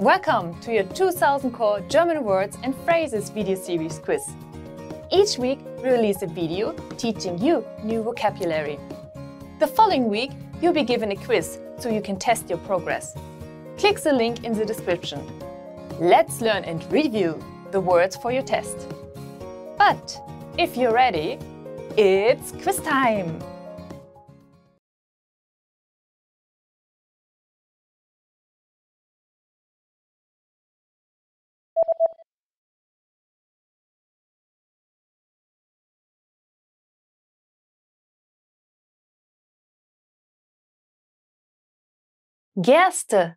Welcome to your 2000 Core German Words and Phrases video series quiz. Each week we release a video teaching you new vocabulary. The following week you'll be given a quiz so you can test your progress. Click the link in the description. Let's learn and review the words for your test. But if you're ready, it's quiz time! Gerste,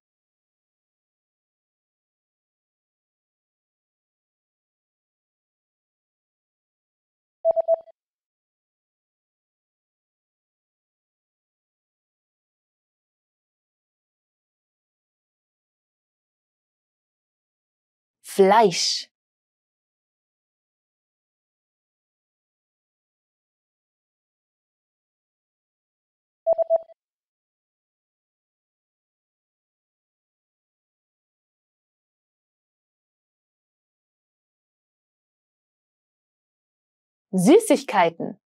Fleisch, Süßigkeiten,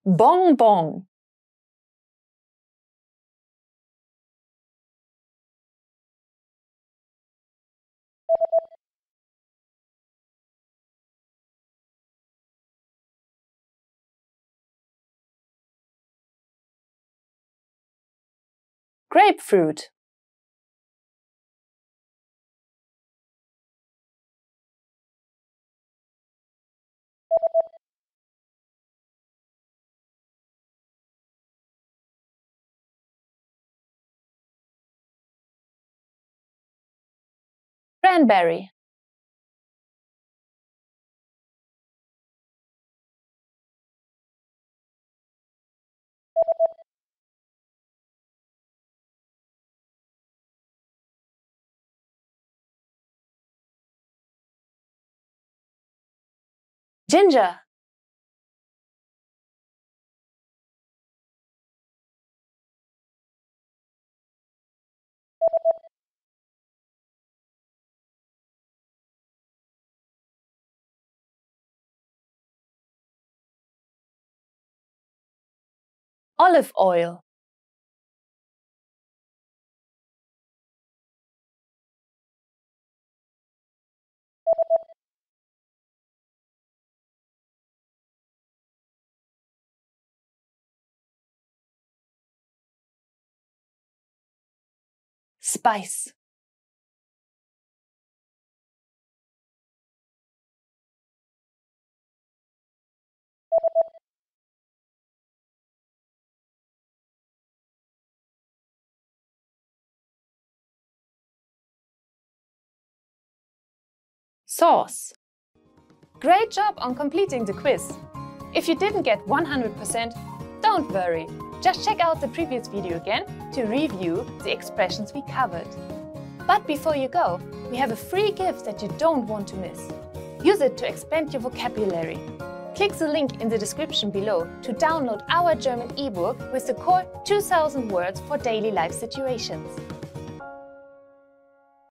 Bonbon, Grapefruit, Cranberry, Ginger, Olive oil, Spice, Sauce. Great job on completing the quiz! If you didn't get 100%, don't worry. Just check out the previous video again to review the expressions we covered. But before you go, we have a free gift that you don't want to miss. Use it to expand your vocabulary. Click the link in the description below to download our German ebook with the core 2000 words for daily life situations.